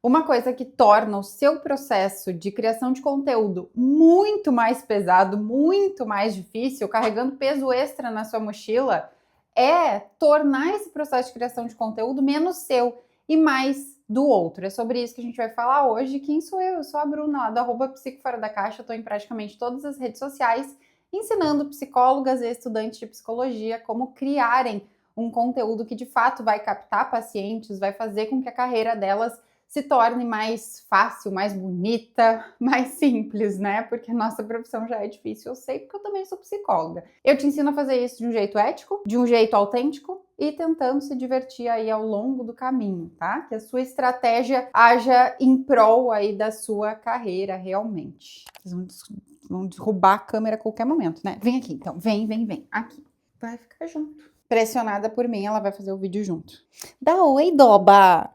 Uma coisa que torna o seu processo de criação de conteúdo muito mais pesado, muito mais difícil, carregando peso extra na sua mochila, é tornar esse processo de criação de conteúdo menos seu e mais do outro. É sobre isso que a gente vai falar hoje. Quem sou eu? Eu sou a Bruna, lá do @Psico Fora da Caixa. Eu estou em praticamente todas as redes sociais, ensinando psicólogas e estudantes de psicologia como criarem um conteúdo que de fato vai captar pacientes, vai fazer com que a carreira delas se torne mais fácil, mais bonita, mais simples, né? Porque a nossa profissão já é difícil, eu sei, porque eu também sou psicóloga. Eu te ensino a fazer isso de um jeito ético, de um jeito autêntico e tentando se divertir aí ao longo do caminho, tá? Que a sua estratégia haja em prol aí da sua carreira realmente. Vocês vão derrubar a câmera a qualquer momento, né? Vem aqui, então. Vem. Aqui. Vai ficar junto. Pressionada por mim, ela vai fazer o vídeo junto. Dá oi, Doba!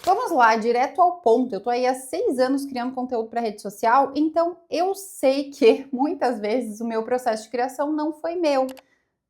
Vamos lá, direto ao ponto. Eu tô aí há 6 anos criando conteúdo para rede social, então eu sei que muitas vezes o meu processo de criação não foi meu.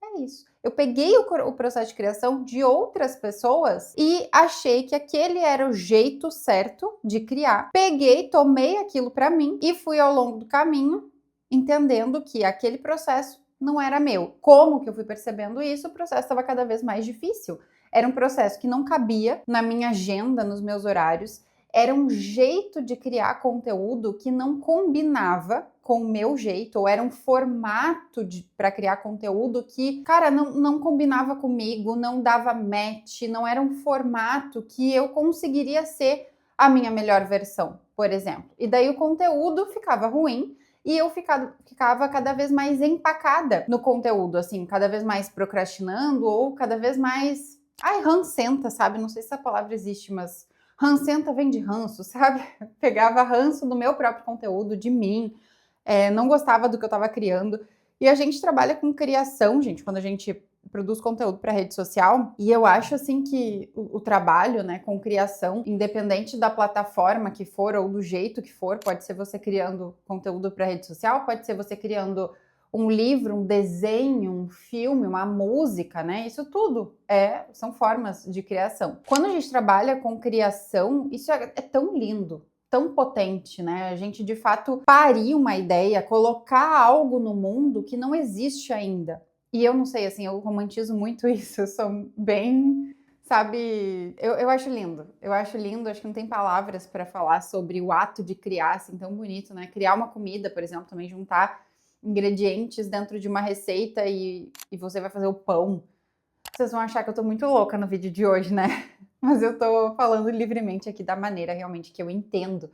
É isso. Eu peguei o processo de criação de outras pessoas e achei que aquele era o jeito certo de criar. Peguei, tomei aquilo para mim e fui ao longo do caminho entendendo que aquele processo não era meu. Como que eu fui percebendo isso? O processo estava cada vez mais difícil. Era um processo que não cabia na minha agenda, nos meus horários. Era um jeito de criar conteúdo que não combinava com o meu jeito, ou era um formato para criar conteúdo que, cara, não combinava comigo, não dava match, não era um formato que eu conseguiria ser a minha melhor versão, por exemplo. E daí o conteúdo ficava ruim, e eu ficava cada vez mais empacada no conteúdo, assim, cada vez mais procrastinando ou cada vez mais, rancenta, sabe? Não sei se essa palavra existe, mas rancenta vem de ranço, sabe? Pegava ranço do meu próprio conteúdo, de mim, não gostava do que eu estava criando. E a gente trabalha com criação, gente, quando a gente produz conteúdo para rede social, e eu acho assim que o trabalho, né, com criação, independente da plataforma que for ou do jeito que for, pode ser você criando conteúdo para rede social, pode ser você criando um livro, um desenho, um filme, uma música, né? Isso tudo são formas de criação. Quando a gente trabalha com criação, isso é tão lindo, tão potente, né? A gente de fato parir uma ideia, colocar algo no mundo que não existe ainda. E eu não sei, assim, eu romantizo muito isso, eu sou bem, sabe, eu acho lindo, acho que não tem palavras para falar sobre o ato de criar, assim, tão bonito, né? Criar uma comida, por exemplo, também juntar ingredientes dentro de uma receita e você vai fazer o pão. Vocês vão achar que eu tô muito louca no vídeo de hoje, né? Mas eu tô falando livremente aqui da maneira realmente que eu entendo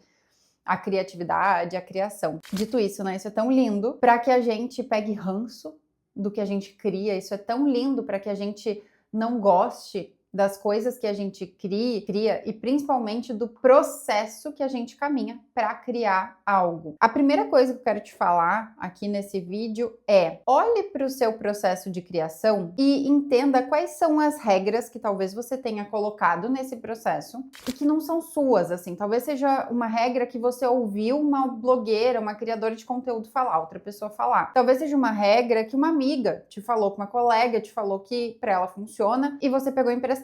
a criatividade, a criação. Dito isso, né? Isso é tão lindo para que a gente pegue ranço do que a gente cria. Isso é tão lindo para que a gente não goste das coisas que a gente cria e principalmente do processo que a gente caminha para criar algo. A primeira coisa que eu quero te falar aqui nesse vídeo é: olhe para o seu processo de criação e entenda quais são as regras que talvez você tenha colocado nesse processo e que não são suas, assim. Talvez seja uma regra que você ouviu uma blogueira, uma criadora de conteúdo falar, outra pessoa falar. Talvez seja uma regra que uma amiga te falou, que uma colega te falou que para ela funciona e você pegou emprestado.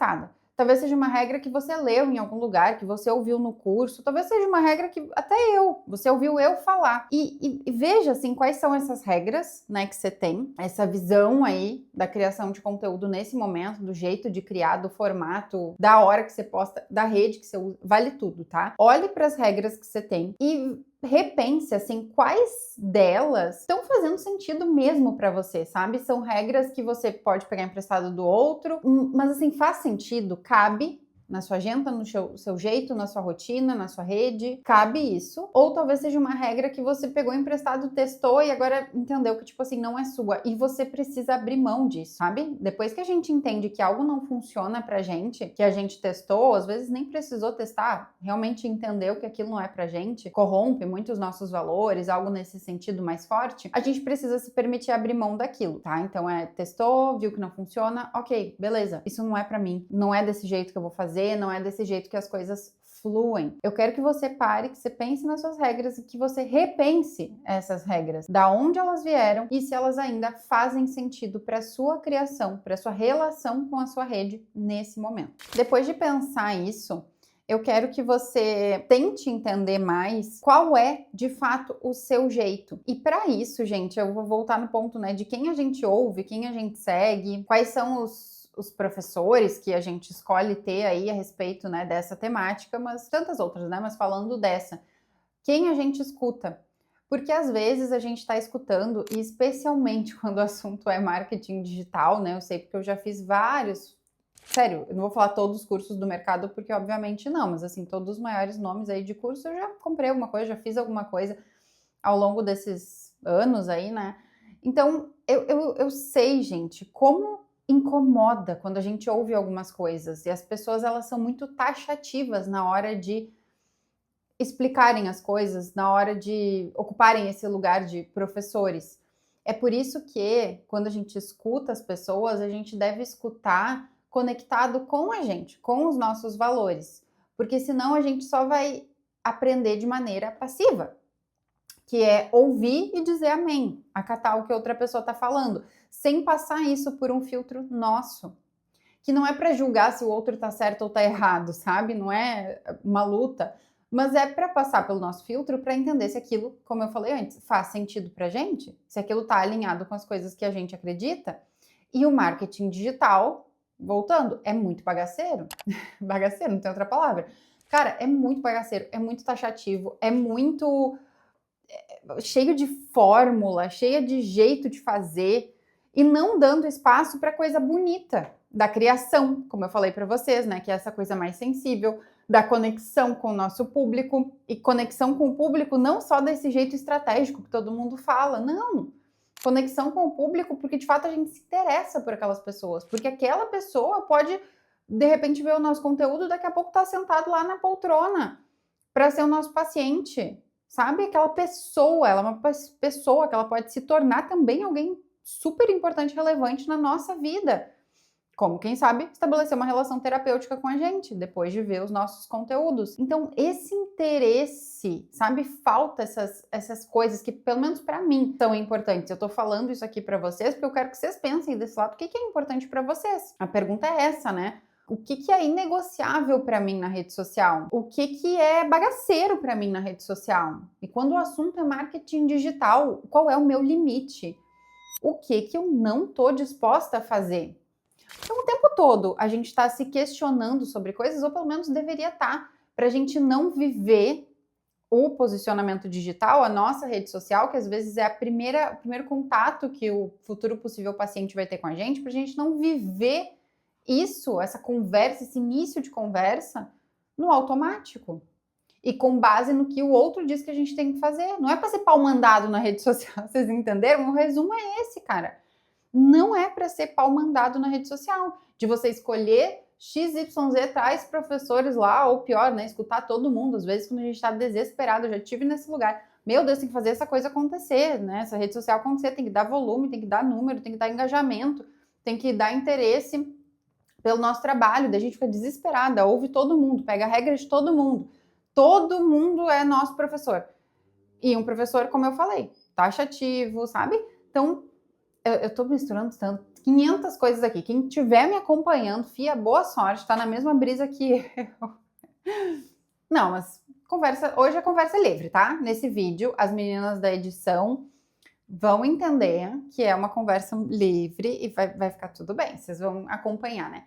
Talvez seja uma regra que você leu em algum lugar, que você ouviu no curso. Talvez seja uma regra que até você ouviu eu falar. E veja, assim, quais são essas regras, né, que você tem. Essa visão aí da criação de conteúdo nesse momento, do jeito de criar, do formato, da hora que você posta, da rede que você usa. Vale tudo, tá? Olhe para as regras que você tem e repense, assim, quais delas estão fazendo sentido mesmo para você, sabe? São regras que você pode pegar emprestado do outro, mas assim, faz sentido, cabe na sua agenda, no seu jeito, na sua rotina, na sua rede, cabe isso. Ou talvez seja uma regra que você pegou emprestado, testou e agora entendeu que, tipo assim, não é sua. E você precisa abrir mão disso, sabe? Depois que a gente entende que algo não funciona pra gente, que a gente testou, às vezes nem precisou testar, realmente entendeu que aquilo não é pra gente, corrompe muito os nossos valores, algo nesse sentido mais forte, a gente precisa se permitir abrir mão daquilo, tá? Então testou, viu que não funciona, ok, beleza, isso não é pra mim, não é desse jeito que eu vou fazer, não é desse jeito que as coisas fluem. Eu quero que você pare, que você pense nas suas regras e que você repense essas regras, da onde elas vieram e se elas ainda fazem sentido para sua criação, para sua relação com a sua rede nesse momento. Depois de pensar isso, Eu quero que você tente entender mais qual é, de fato, o seu jeito. E para isso, gente, eu vou voltar no ponto, né, de quem a gente ouve, quem a gente segue, quais são os professores que a gente escolhe ter aí a respeito, né, dessa temática, mas tantas outras, né, mas falando dessa. Quem a gente escuta? Porque às vezes a gente está escutando, e especialmente quando o assunto é marketing digital, né, eu sei porque eu já fiz vários. Sério, eu não vou falar todos os cursos do mercado, porque obviamente não, mas assim, todos os maiores nomes aí de curso eu já comprei alguma coisa, já fiz alguma coisa ao longo desses anos aí, né? Então, eu sei, gente, como incomoda quando a gente ouve algumas coisas e as pessoas, elas são muito taxativas na hora de explicarem as coisas, na hora de ocuparem esse lugar de professores. É por isso que, quando a gente escuta as pessoas, a gente deve escutar conectado com a gente, com os nossos valores, porque senão a gente só vai aprender de maneira passiva, que é ouvir e dizer amém, acatar o que outra pessoa está falando, sem passar isso por um filtro nosso, que não é para julgar se o outro está certo ou está errado, sabe? Não é uma luta, mas é para passar pelo nosso filtro para entender se aquilo, como eu falei antes, faz sentido para a gente, se aquilo está alinhado com as coisas que a gente acredita. E o marketing digital, voltando, é muito bagaceiro. Bagaceiro, não tem outra palavra. Cara, é muito bagaceiro, é muito taxativo, é muito cheio de fórmula, cheia de jeito de fazer e não dando espaço para coisa bonita da criação, como eu falei para vocês, né, que é essa coisa mais sensível, da conexão com o nosso público e conexão com o público não só desse jeito estratégico que todo mundo fala, não. Conexão com o público porque de fato a gente se interessa por aquelas pessoas, porque aquela pessoa pode de repente ver o nosso conteúdo, daqui a pouco tá sentado lá na poltrona para ser o nosso paciente. Sabe? Aquela pessoa, ela é uma pessoa que ela pode se tornar também alguém super importante e relevante na nossa vida. Como, quem sabe, estabelecer uma relação terapêutica com a gente, depois de ver os nossos conteúdos. Então, esse interesse, sabe? Falta essas coisas que, pelo menos para mim, são importantes. Eu tô falando isso aqui para vocês porque eu quero que vocês pensem desse lado. O que é importante para vocês? A pergunta é essa, né? O que é inegociável para mim na rede social? O que é bagaceiro para mim na rede social? E quando o assunto é marketing digital, qual é o meu limite? O que eu não estou disposta a fazer? Então, o tempo todo a gente está se questionando sobre coisas, ou pelo menos deveria estar, para a gente não viver o posicionamento digital, a nossa rede social, que às vezes é o primeiro contato que o futuro possível paciente vai ter com a gente, para a gente não viver isso, essa conversa, esse início de conversa, no automático. E com base no que o outro diz que a gente tem que fazer. Não é para ser pau mandado na rede social, vocês entenderam? O resumo é esse, cara. Não é para ser pau mandado na rede social. De você escolher XYZ tais professores lá, ou pior, né? Escutar todo mundo. Às vezes, quando a gente está desesperado, eu já estive nesse lugar. Meu Deus, tem que fazer essa coisa acontecer, né? Essa rede social acontecer, tem que dar volume, tem que dar número, tem que dar engajamento, tem que dar interesse pelo nosso trabalho, daí a gente fica desesperada, ouve todo mundo, pega a regra de todo mundo é nosso professor. E um professor, como eu falei, taxativo, sabe? Então, eu tô misturando tanto, 500 coisas aqui. Quem estiver me acompanhando, fia, boa sorte, tá na mesma brisa que eu. Não, mas hoje a conversa é livre, tá? Nesse vídeo, as meninas da edição vão entender que é uma conversa livre e vai ficar tudo bem, vocês vão acompanhar, né?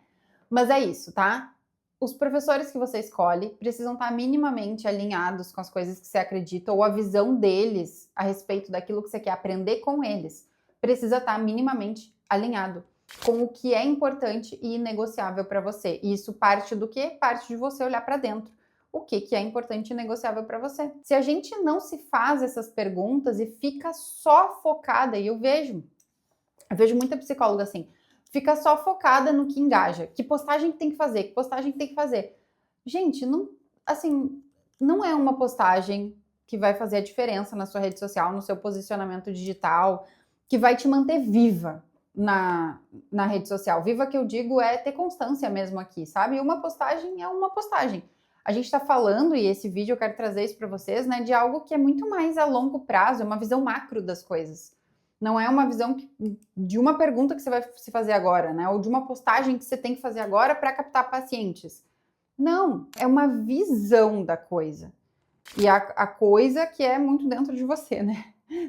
Mas é isso, tá? Os professores que você escolhe precisam estar minimamente alinhados com as coisas que você acredita ou a visão deles a respeito daquilo que você quer aprender com eles. Precisa estar minimamente alinhado com o que é importante e inegociável para você. E isso parte do quê? Parte de você olhar para dentro. O que é importante e negociável para você? Se a gente não se faz essas perguntas e fica só focada, e eu vejo muita psicóloga assim, fica só focada no que engaja. Que postagem tem que fazer? Que postagem tem que fazer? Gente, não, assim, não é uma postagem que vai fazer a diferença na sua rede social, no seu posicionamento digital, que vai te manter viva na rede social. Viva que eu digo é ter constância mesmo aqui, sabe? Uma postagem é uma postagem. A gente está falando, e esse vídeo eu quero trazer isso para vocês, né, de algo que é muito mais a longo prazo, é uma visão macro das coisas. Não é uma visão de uma pergunta que você vai se fazer agora, né? Ou de uma postagem que você tem que fazer agora para captar pacientes. Não, é uma visão da coisa. E a coisa que é muito dentro de você, né?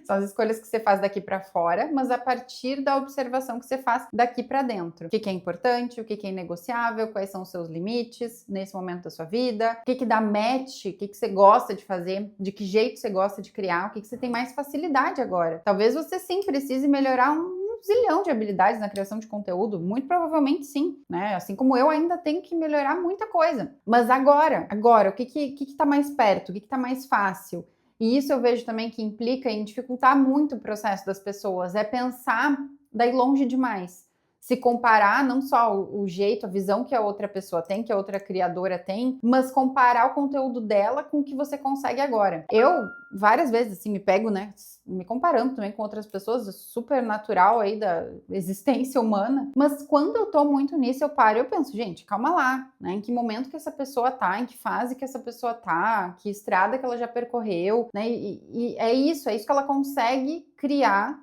São as escolhas que você faz daqui para fora, mas a partir da observação que você faz daqui para dentro. O que é importante, o que é inegociável, quais são os seus limites nesse momento da sua vida, o que dá match, o que você gosta de fazer, de que jeito você gosta de criar, o que você tem mais facilidade agora. Talvez você sim precise melhorar um zilhão de habilidades na criação de conteúdo, muito provavelmente sim, né? Assim como eu ainda tenho que melhorar muita coisa. Mas agora, o que tá mais perto, o que tá mais fácil? E isso eu vejo também que implica em dificultar muito o processo das pessoas, é pensar daí longe demais. Se comparar não só o jeito, a visão que a outra pessoa tem, que a outra criadora tem, mas comparar o conteúdo dela com o que você consegue agora. Eu, várias vezes, assim, me pego, né, me comparando também com outras pessoas, super natural aí da existência humana, mas quando eu tô muito nisso, eu paro e eu penso, gente, calma lá, né, em que momento que essa pessoa tá, em que fase que essa pessoa tá, que estrada que ela já percorreu, né, e é isso que ela consegue criar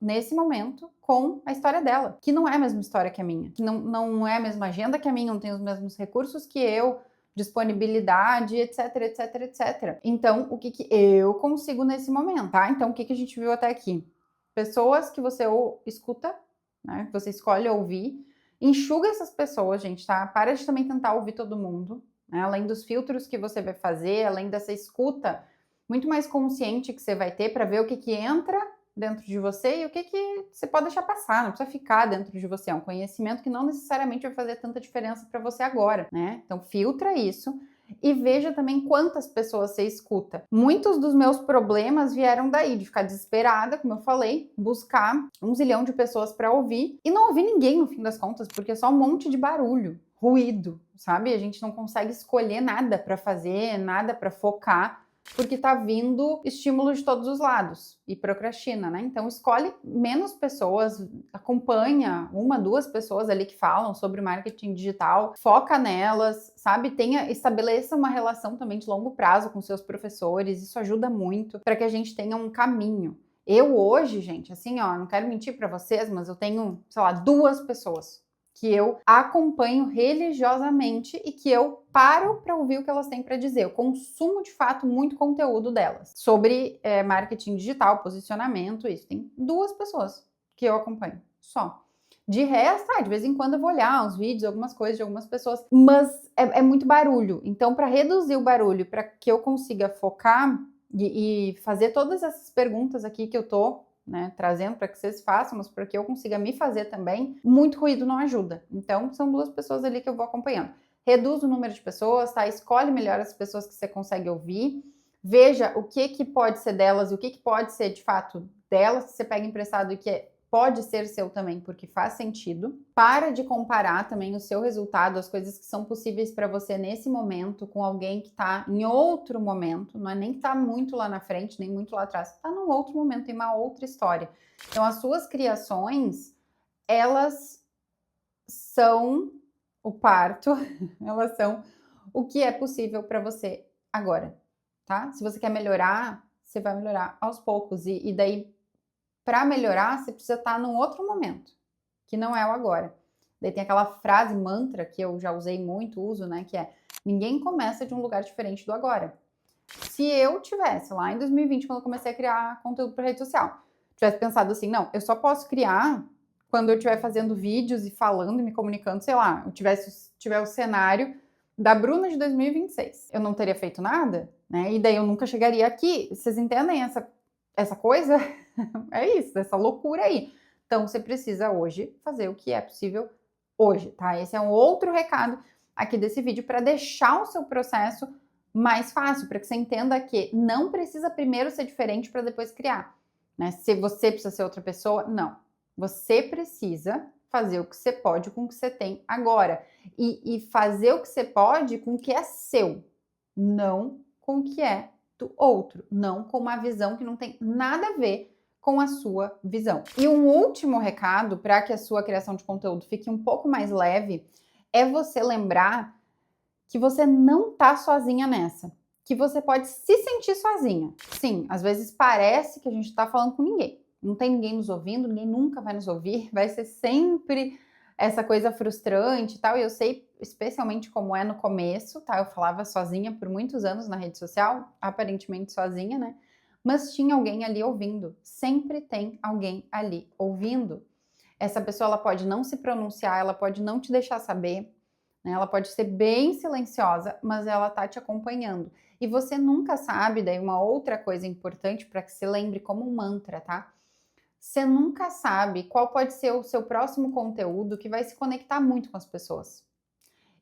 nesse momento com a história dela, que não é a mesma história que a minha, que não é a mesma agenda que a minha, não tem os mesmos recursos que eu, disponibilidade, etc, etc, etc. Então, o que eu consigo nesse momento, tá? Então, o que a gente viu até aqui? Pessoas que você escuta, né? Que você escolhe ouvir, enxuga essas pessoas, gente, tá? Para de também tentar ouvir todo mundo, né? Além dos filtros que você vai fazer, além dessa escuta muito mais consciente que você vai ter para ver o que entra dentro de você e o que você pode deixar passar, não precisa ficar dentro de você, é um conhecimento que não necessariamente vai fazer tanta diferença para você agora, né? Então filtra isso e veja também quantas pessoas você escuta. Muitos dos meus problemas vieram daí, de ficar desesperada, como eu falei, buscar um zilhão de pessoas para ouvir e não ouvir ninguém no fim das contas, porque é só um monte de barulho, ruído, sabe? A gente não consegue escolher nada para fazer, nada para focar, porque tá vindo estímulo de todos os lados e procrastina, né? Então escolhe menos pessoas, acompanha uma, duas pessoas ali que falam sobre marketing digital, foca nelas, sabe? Estabeleça uma relação também de longo prazo com seus professores, isso ajuda muito para que a gente tenha um caminho. Eu hoje, gente, assim, ó, não quero mentir para vocês, mas eu tenho, sei lá, 2 pessoas que eu acompanho religiosamente e que eu paro para ouvir o que elas têm para dizer. Eu consumo, de fato, muito conteúdo delas sobre marketing digital, posicionamento, isso. Tem 2 pessoas que eu acompanho, só. De resto, de vez em quando eu vou olhar uns vídeos, algumas coisas de algumas pessoas, mas é muito barulho. Então, para reduzir o barulho, para que eu consiga focar e fazer todas essas perguntas aqui que eu tô, né, trazendo para que vocês façam, mas para que eu consiga me fazer também, muito ruído não ajuda. Então, são 2 pessoas ali que eu vou acompanhando. Reduz o número de pessoas, tá? Escolhe melhor as pessoas que você consegue ouvir. Veja o que pode ser delas e o que pode ser, de fato, delas, que você pega emprestado e que pode ser seu também, porque faz sentido. Para de comparar também o seu resultado, as coisas que são possíveis para você nesse momento, com alguém que está em outro momento, não é nem que está muito lá na frente, nem muito lá atrás, está num outro momento, tem uma outra história. Então, as suas criações, elas são o parto, elas são o que é possível para você agora, tá? Se você quer melhorar, você vai melhorar aos poucos, e daí para melhorar, você precisa estar num outro momento, que não é o agora. Daí tem aquela frase mantra que eu já usei muito, uso, né? Que é: ninguém começa de um lugar diferente do agora. Se eu tivesse lá em 2020, quando eu comecei a criar conteúdo para rede social, tivesse pensado assim, não, eu só posso criar quando eu estiver fazendo vídeos e falando e me comunicando, sei lá, eu tiver o cenário da Bruna de 2026. Eu não teria feito nada, né? E daí eu nunca chegaria aqui. Vocês entendem essa coisa? É isso, essa loucura aí. Então, você precisa hoje fazer o que é possível hoje, tá? Esse é um outro recado aqui desse vídeo para deixar o seu processo mais fácil, para que você entenda que não precisa primeiro ser diferente para depois criar, né? Se você precisa ser outra pessoa, não. Você precisa fazer o que você pode com o que você tem agora. E fazer o que você pode com o que é seu, não com o que é do outro, não com uma visão que não tem nada a ver com a sua visão. E um último recado para que a sua criação de conteúdo fique um pouco mais leve é você lembrar que você não tá sozinha nessa, que você pode se sentir sozinha. Sim, às vezes parece que a gente tá falando com ninguém. Não tem ninguém nos ouvindo, ninguém nunca vai nos ouvir, vai ser sempre essa coisa frustrante e tal, e eu sei especialmente como é no começo, tá? Eu falava sozinha por muitos anos na rede social, aparentemente sozinha, né? Mas tinha alguém ali ouvindo. Sempre tem alguém ali ouvindo. Essa pessoa, ela pode não se pronunciar, ela pode não te deixar saber, né? Ela pode ser bem silenciosa, mas ela tá te acompanhando. E você nunca sabe, daí uma outra coisa importante para que se lembre como um mantra, tá? Você nunca sabe qual pode ser o seu próximo conteúdo que vai se conectar muito com as pessoas.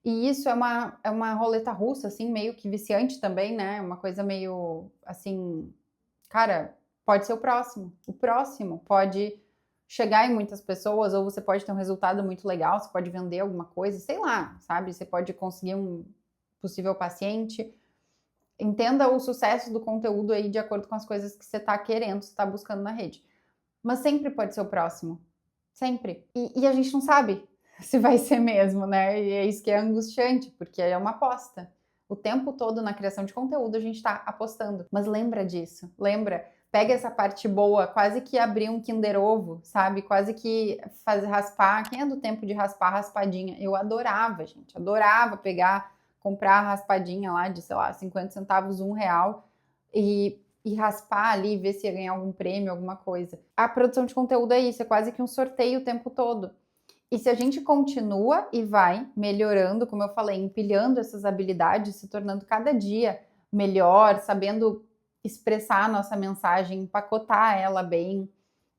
E isso é uma roleta russa, assim, meio que viciante também, né? Uma coisa meio, assim, cara, pode ser o próximo. O próximo pode chegar em muitas pessoas, ou você pode ter um resultado muito legal, você pode vender alguma coisa, sei lá, sabe? Você pode conseguir um possível paciente. Entenda o sucesso do conteúdo aí de acordo com as coisas que você está querendo, você está buscando na rede. Mas sempre pode ser o próximo. Sempre. E a gente não sabe se vai ser mesmo, né? E é isso que é angustiante, porque é uma aposta. O tempo todo na criação de conteúdo a gente está apostando. Mas lembra disso, lembra? Pega essa parte boa, quase que abrir um Kinder Ovo, sabe? Quase que fazer raspar. Quem é do tempo de raspar raspadinha? Eu adorava, gente. Adorava pegar, comprar a raspadinha lá de, sei lá, 50 centavos, R$1 e raspar ali, ver se ia ganhar algum prêmio, alguma coisa. A produção de conteúdo é isso, é quase que um sorteio o tempo todo. E se a gente continua e vai melhorando, como eu falei, empilhando essas habilidades, se tornando cada dia melhor, sabendo expressar a nossa mensagem, empacotar ela bem,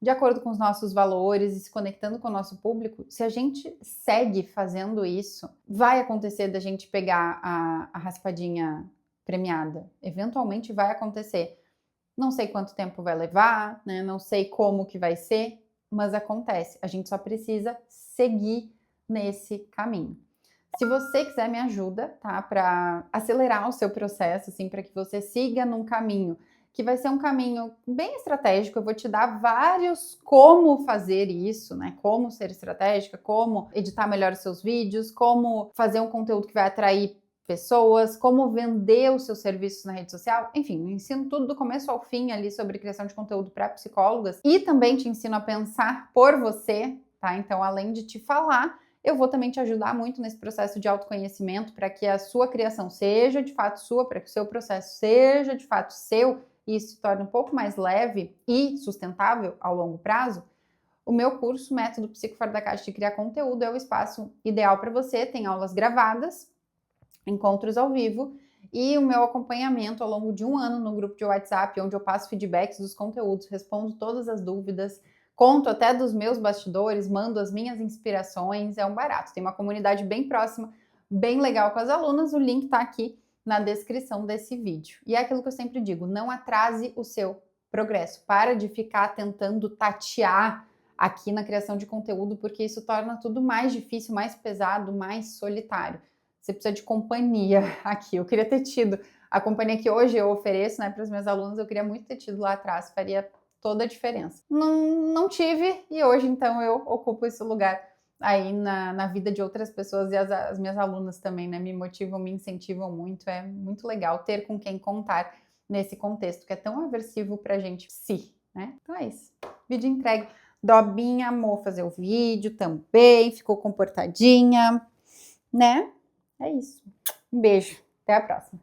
de acordo com os nossos valores e se conectando com o nosso público, se a gente segue fazendo isso, vai acontecer da gente pegar a raspadinha premiada. Eventualmente vai acontecer. Não sei quanto tempo vai levar, né? Não sei como que vai ser, mas acontece. A gente só precisa seguir nesse caminho. Se você quiser me ajuda, tá? Para acelerar o seu processo, assim, para que você siga num caminho que vai ser um caminho bem estratégico. Eu vou te dar vários como fazer isso, né? Como ser estratégica, como editar melhor os seus vídeos, como fazer um conteúdo que vai atrair pessoas, como vender os seus serviços na rede social, enfim, eu ensino tudo do começo ao fim ali sobre criação de conteúdo para psicólogas e também te ensino a pensar por você, tá? Então, além de te falar, eu vou também te ajudar muito nesse processo de autoconhecimento para que a sua criação seja de fato sua, para que o seu processo seja de fato seu e isso se torne um pouco mais leve e sustentável ao longo prazo. O meu curso Método Psico Fora da Caixa de Criar Conteúdo é o espaço ideal para você, tem aulas gravadas, encontros ao vivo e o meu acompanhamento ao longo de um ano no grupo de WhatsApp, onde eu passo feedbacks dos conteúdos, respondo todas as dúvidas, conto até dos meus bastidores, mando as minhas inspirações, é um barato. Tem uma comunidade bem próxima, bem legal com as alunas, o link tá aqui na descrição desse vídeo. E é aquilo que eu sempre digo, não atrase o seu progresso, para de ficar tentando tatear aqui na criação de conteúdo, porque isso torna tudo mais difícil, mais pesado, mais solitário. Você precisa de companhia aqui. Eu queria ter tido a companhia que hoje eu ofereço, né, para os meus alunos, eu queria muito ter tido lá atrás, faria toda a diferença. Não tive e hoje, então, eu ocupo esse lugar aí na vida de outras pessoas e as minhas alunas também, né, me motivam, me incentivam muito. É muito legal ter com quem contar nesse contexto que é tão aversivo pra gente, né? Então é isso. Vídeo entregue. Dobinha amou fazer o vídeo também, ficou comportadinha, né? É isso. Um beijo. Até a próxima.